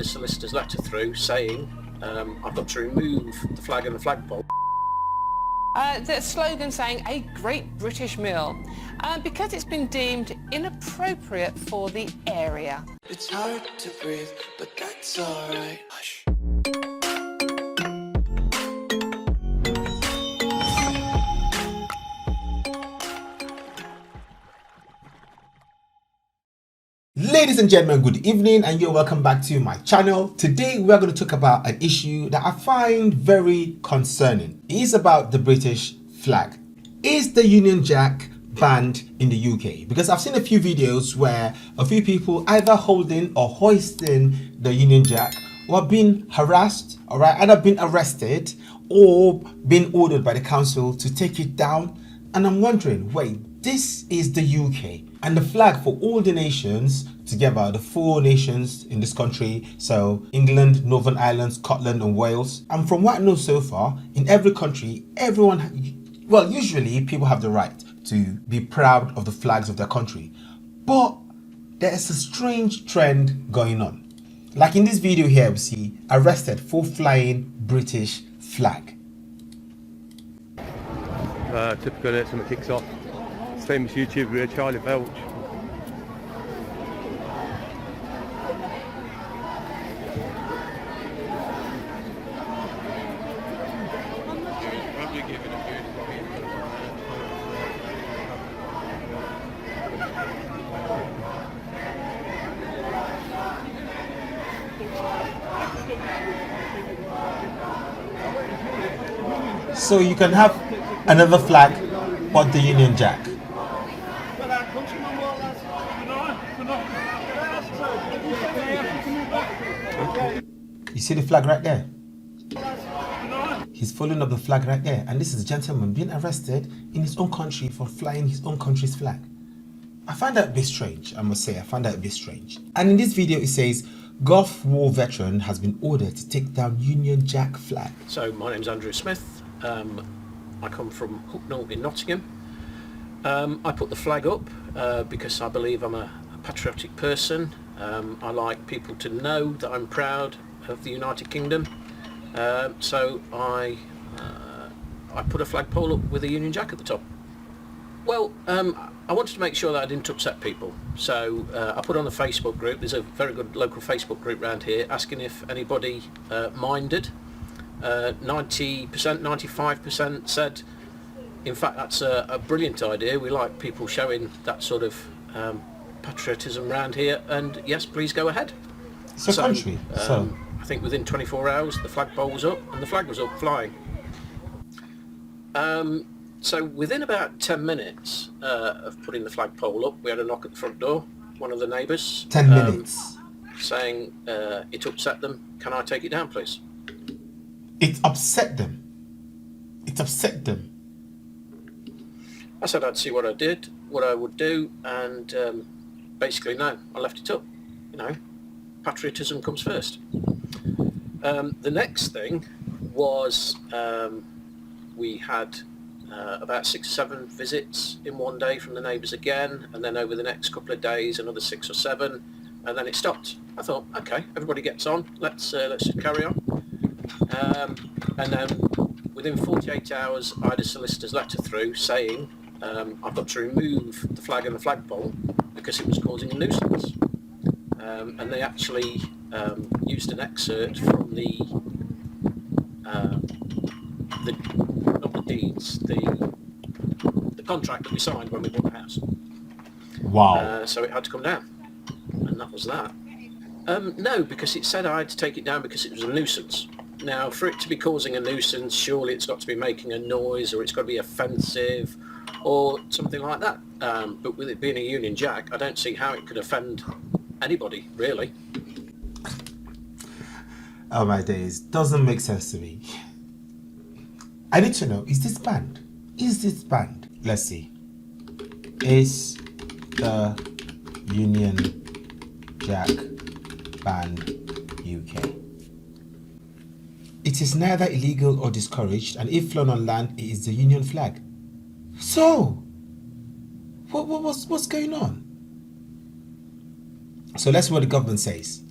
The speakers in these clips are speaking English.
had a solicitor's letter through saying I've got to remove the flag and the flagpole. The slogan saying a great British meal because it's been deemed inappropriate for the area. It's hard to breathe, but that's alright. Hush. Ladies and gentlemen, good evening and you're welcome back to my channel. Today we are going to talk about an issue that I find very concerning. It is about the British flag. Is the Union Jack banned in the UK? Because I've seen a few videos where a few people either holding or hoisting the Union Jack or being harassed, either been arrested or being ordered by the council to take it down. And I'm wondering, wait, this is the UK and the flag for all the nations together, the 4 nations in this country, so England, Northern Ireland, Scotland and Wales. And from what I know so far, in every country, everyone, well, usually people have the right to be proud of the flags of their country. But there is a strange trend going on. Like in this video here, we see arrested for flying British flag. Typical that someone kicks off. Famous YouTuber Charlie Belch. So you can have another flag but the Union Jack. You see the flag right there? He's folding up the flag right there, and this is a gentleman being arrested in his own country for flying his own country's flag. I find that a bit strange, I must say. I find that a bit strange. And in this video it says Gulf War veteran has been ordered to take down Union Jack flag. So my name's Andrew Smith. I come from Hucknall in Nottingham. I put the flag up because I believe I'm a patriotic person. I like people to know that I'm proud of the United Kingdom. So I put a flagpole up with a Union Jack at the top. Well, I wanted to make sure that I didn't upset people. So I put on a Facebook group. There's a very good local Facebook group around here asking if anybody minded. 90%, 95% said, in fact, that's a brilliant idea. We like people showing that sort of patriotism around here, and yes, please go ahead. So country. I think within 24 hours the flagpole was up and the flag was up flying. So within about 10 minutes of putting the flagpole up, we had a knock at the front door. One of the neighbours 10 minutes saying it upset them. Can I take it down, please? It upset them. It upset them. I said I'd see what I would do, and basically no, I left it up. You know, patriotism comes first. The next thing was we had about 6 or 7 visits in one day from the neighbours again, and then over the next couple of days another 6 or 7, and then it stopped. I thought, okay, everybody gets on. Let's just carry on. And then within 48 hours I had a solicitor's letter through saying I've got to remove the flag and the flagpole because it was causing a nuisance. And they actually used an excerpt from not the deeds, the contract that we signed when we bought the house. Wow. So it had to come down, and that was that. No, because it said I had to take it down because it was a nuisance. Now, for it to be causing a nuisance, surely it's got to be making a noise, or it's got to be offensive, or something like that. But with it being a Union Jack, I don't see how it could offend anybody, really. Oh my days, doesn't make sense to me. I need to know, is this banned? Is this banned? Let's see. Is the Union Jack banned UK? It is neither illegal or discouraged, and if flown on land, it is the Union flag. So, what's going on? So let's see what the government says.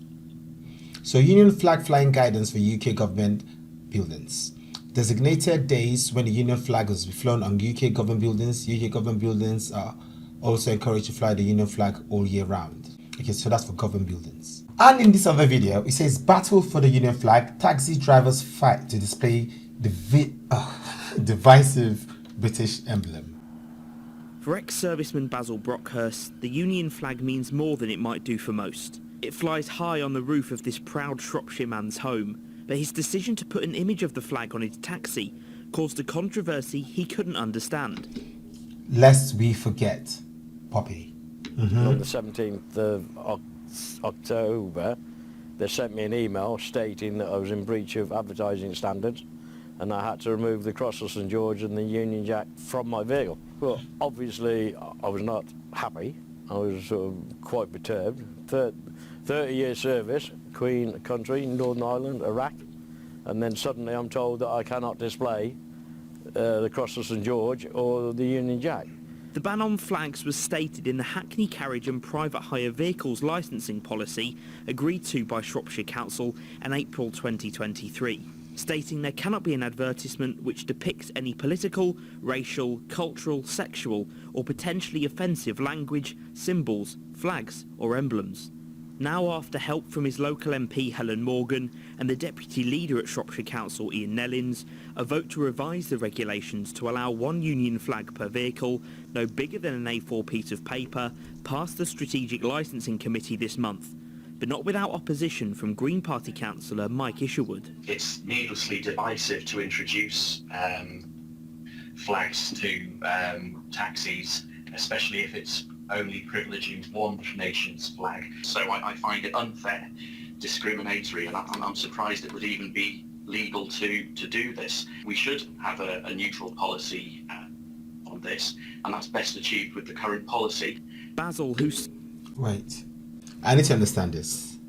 So Union flag flying guidance for UK government buildings. Designated days when the Union flag is flown on UK government buildings. UK government buildings are also encouraged to fly the Union flag all year round. Okay, so that's for government buildings. And in this other video, it says battle for the Union flag. Taxi drivers fight to display the divisive British emblem. For ex-serviceman Basil Brockhurst, the Union flag means more than it might do for most. It flies high on the roof of this proud Shropshire man's home, but his decision to put an image of the flag on his taxi caused a controversy he couldn't understand. Lest we forget, Poppy. On the 17th of October, they sent me an email stating that I was in breach of advertising standards and I had to remove the Cross of St George and the Union Jack from my vehicle. Well, obviously I was not happy. I was quite perturbed. 30-year service, Queen country, Northern Ireland, Iraq, and then suddenly I'm told that I cannot display the Cross of St George or the Union Jack. The ban on flags was stated in the Hackney Carriage and Private Hire Vehicles licensing policy agreed to by Shropshire Council in April 2023, stating there cannot be an advertisement which depicts any political, racial, cultural, sexual or potentially offensive language, symbols, flags or emblems. Now, after help from his local MP Helen Morgan and the Deputy Leader at Shropshire Council Ian Nellins, a vote to revise the regulations to allow one Union flag per vehicle, no bigger than an A4 piece of paper, passed the Strategic Licensing Committee this month, but not without opposition from Green Party councillor Mike Isherwood. It's needlessly divisive to introduce flags to taxis, especially if it's only privileging one nation's flag. So I find it unfair, discriminatory, and I'm surprised it would even be legal to do this. We should have a neutral policy on this, and that's best achieved with the current policy. Basil, who's... Wait, I need to understand this.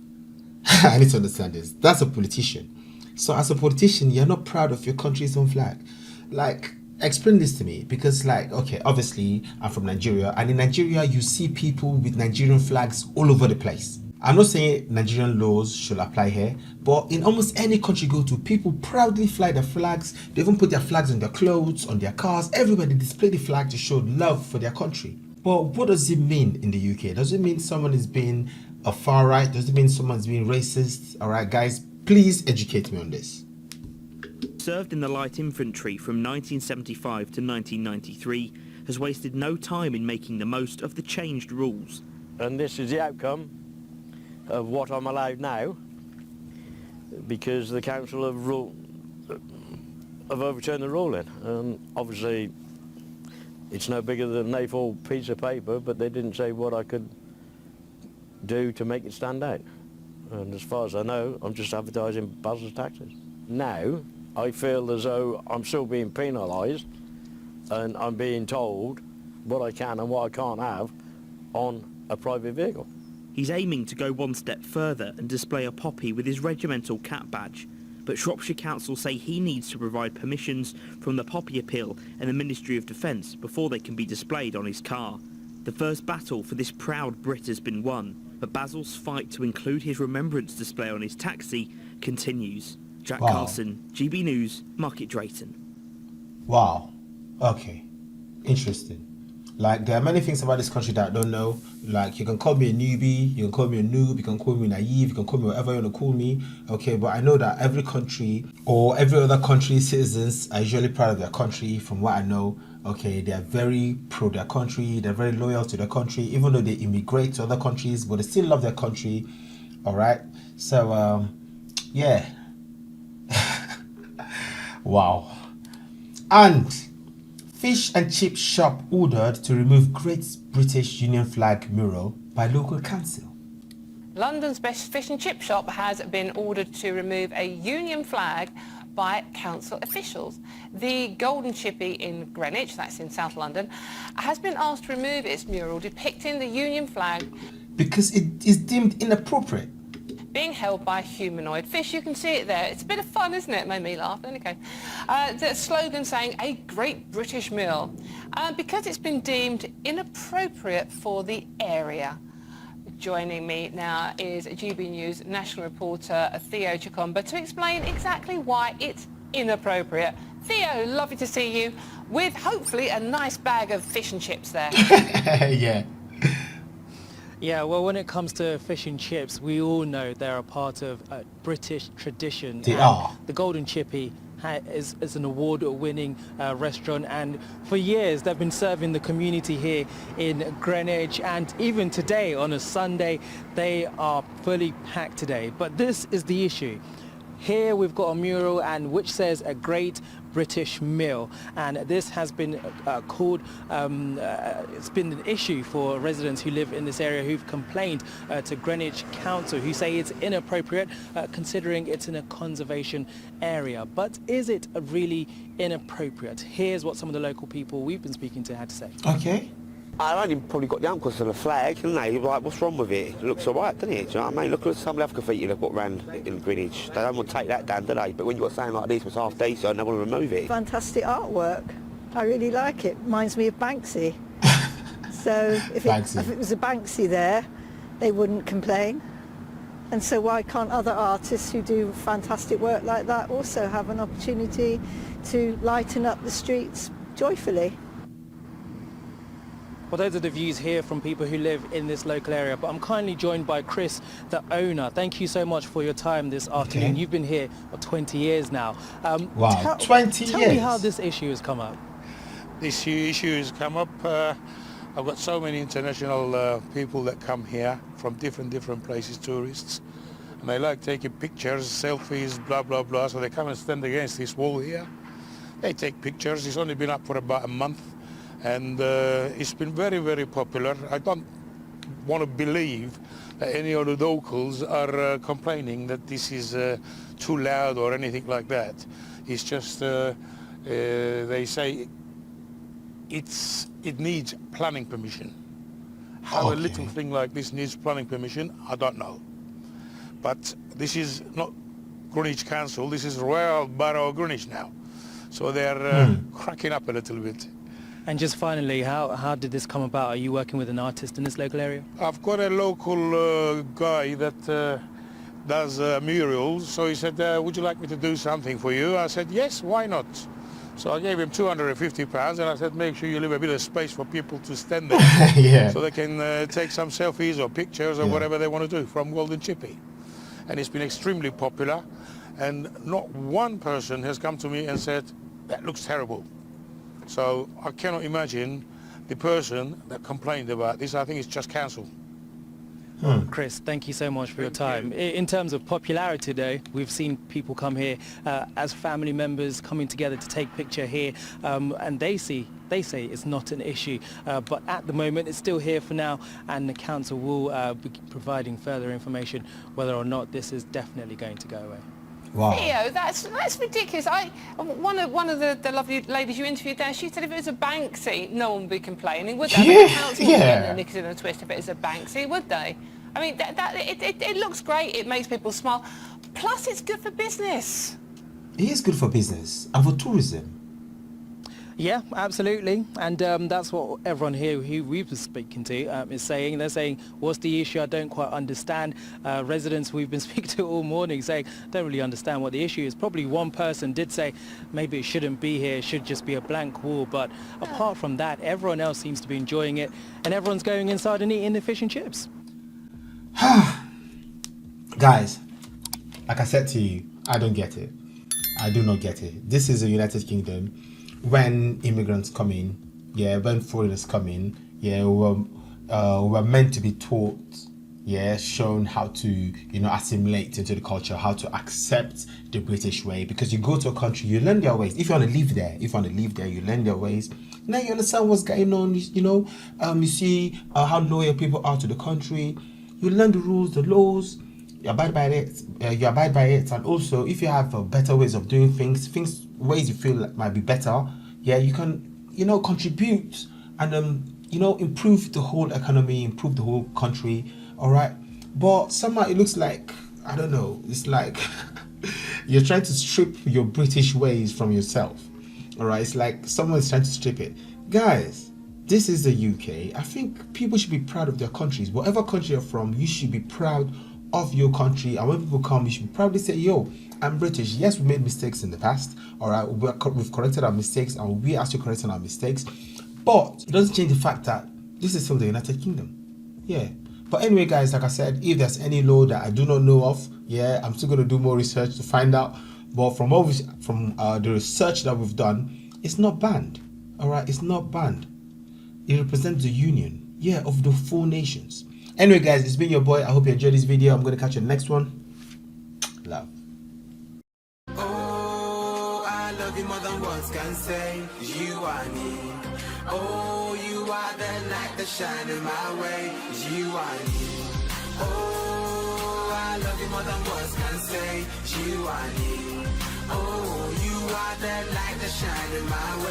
I need to understand this. That's a politician. So as a politician, you're not proud of your country's own flag. Like, explain this to me, because like, okay, obviously I'm from Nigeria, and in Nigeria you see people with Nigerian flags all over the place. I'm not saying Nigerian laws should apply here, but in almost any country you go to, people proudly fly their flags. They even put their flags on their clothes, on their cars, everywhere. They display the flag to show love for their country. But what does it mean in the UK? Does it mean someone is being a far right? Does it mean someone's being racist? All right, guys, please educate me on this. Served in the light infantry from 1975 to 1993, has wasted no time in making the most of the changed rules. And this is the outcome of what I'm allowed now, because the council have overturned the ruling. And obviously it's no bigger than an A4 piece of paper, but they didn't say what I could do to make it stand out. And as far as I know, I'm just advertising Basil's taxes. Now I feel as though I'm still being penalised and I'm being told what I can and what I can't have on a private vehicle. He's aiming to go one step further and display a poppy with his regimental cap badge, but Shropshire Council say he needs to provide permissions from the Poppy Appeal and the Ministry of Defence before they can be displayed on his car. The first battle for this proud Brit has been won, but Basil's fight to include his remembrance display on his taxi continues. Jack Carlson, GB News, Market Drayton. Wow. Okay. Interesting. Like, there are many things about this country that I don't know. Like, you can call me a newbie, you can call me a noob, you can call me naive, you can call me whatever you want to call me. Okay, but I know that every country or every other country's citizens are usually proud of their country, from what I know. Okay, they are very pro their country, they're very loyal to their country, even though they immigrate to other countries, but they still love their country. All right. So, yeah. Wow. And fish and chip shop ordered to remove Great British Union flag mural by local council. London's best fish and chip shop has been ordered to remove a Union flag by council officials. The Golden Chippy in Greenwich, that's in South London, has been asked to remove its mural depicting the Union flag because it is deemed inappropriate. Being held by a humanoid fish. You can see it there. It's a bit of fun, isn't it? It made me laugh. Okay. The slogan saying, "A great British meal," because it's been deemed inappropriate for the area. Joining me now is GB News national reporter Theo Chikomba to explain exactly why it's inappropriate. Theo, lovely to see you with hopefully a nice bag of fish and chips there. Yeah. Yeah, well, when it comes to fish and chips, we all know they're a part of British tradition. They and are. The Golden Chippy is an award-winning restaurant, and for years they've been serving the community here in Greenwich, and even today on a Sunday they are fully packed today. But this is the issue. Here we've got a mural and which says a great British meal, and this has been called, it's been an issue for residents who live in this area who've complained to Greenwich Council, who say it's inappropriate considering it's in a conservation area. But is it really inappropriate? Here's what some of the local people we've been speaking to had to say. Okay. I only probably got down because of the flag, didn't they? Like, what's wrong with it? It looks alright, doesn't it? Do you know what I mean? Look at some of the other graffiti they've got around in Greenwich. They don't want to take that down, do they? But when you've got something like this that's half decent, they want to remove it. Fantastic artwork. I really like it. Reminds me of Banksy. So if it was a Banksy there, they wouldn't complain. And so why can't other artists who do fantastic work like that also have an opportunity to lighten up the streets joyfully? Well, those are the views here from people who live in this local area. But I'm kindly joined by Chris, the owner. Thank you so much for your time this afternoon. You've been here for 20 years now. Wow, 20 years. Tell me how this issue has come up. This issue has come up. I've got so many international people that come here from different places, tourists. And they like taking pictures, selfies, blah, blah, blah. So they come and stand against this wall here. They take pictures. It's only been up for about a month. And it's been very, very popular. I don't want to believe that any of the locals are complaining that this is too loud or anything like that. It's just, they say it needs planning permission. How a little thing like this needs planning permission, I don't know. But this is not Greenwich Council, this is Royal Borough of Greenwich now. So they're cracking up a little bit. And just finally, how did this come about? Are you working with an artist in this local area? I've got a local guy that does murals, so he said, would you like me to do something for you? I said, yes, why not? So I gave him £250 and I said, make sure you leave a bit of space for people to stand there so they can take some selfies or pictures or whatever they want to do from Golden Chippy. And it's been extremely popular, and not one person has come to me and said, that looks terrible. So I cannot imagine the person that complained about this. I think it's just council. Chris, thank you so much for your time. In terms of popularity today, we've seen people come here as family members coming together to take picture here, and they say it's not an issue. But at the moment, it's still here for now, and the council will be providing further information whether or not this is definitely going to go away. Wow. Theo, that's ridiculous. One of the lovely ladies you interviewed there, she said if it was a Banksy, no one would be complaining, would they? The council wouldn't get the knickers in a twist if it was a Banksy, would they? I mean, it looks great. It makes people smile. Plus, it's good for business. It is good for business and for tourism. Yeah, absolutely. And that's what everyone here who we've been speaking to is saying. They're saying, what's the issue? I don't quite understand. Residents we've been speaking to all morning saying, don't really understand what the issue is. Probably one person did say, maybe it shouldn't be here. It should just be a blank wall. But apart from that, everyone else seems to be enjoying it. And everyone's going inside and eating the fish and chips. Guys, like I said to you, I don't get it. I do not get it. This is the United Kingdom. When immigrants come in, when foreigners come in, we're meant to be taught, shown how to, assimilate into the culture, how to accept the British way. Because you go to a country, you learn their ways. If you want to live there, you learn their ways. Now you understand what's going on. You see how loyal people are to the country. You learn the rules, the laws. You abide by it, and also if you have better ways of doing things, ways you feel like might be better, you can, contribute and improve the whole economy, improve the whole country. All right, but somehow it looks like, I don't know, it's like you're trying to strip your British ways from yourself. All right, it's like someone's trying to strip it. Guys, this is the UK. I think people should be proud of their countries. Whatever country you're from, you should be proud of your country. And when people come, you should proudly say, yo, I'm British. Yes, we made mistakes in the past. All right, we've corrected our mistakes, and we are still correcting our mistakes. But it doesn't change the fact that this is still the United Kingdom. Yeah. But anyway, guys, like I said, if there's any law that I do not know of, yeah, I'm still going to do more research to find out. But from the research that we've done, it's not banned. All right, it's not banned. It represents the union, yeah, of the 4 nations. Anyway, guys, it's been your boy. I hope you enjoyed this video. I'm going to catch you in the next one. Love. Oh, I love you more than words can say. You are me. Oh, you are the light that shines in my way. You are me. Oh, I love you more than words can say. You are me. Oh, you are the light that shines in my way.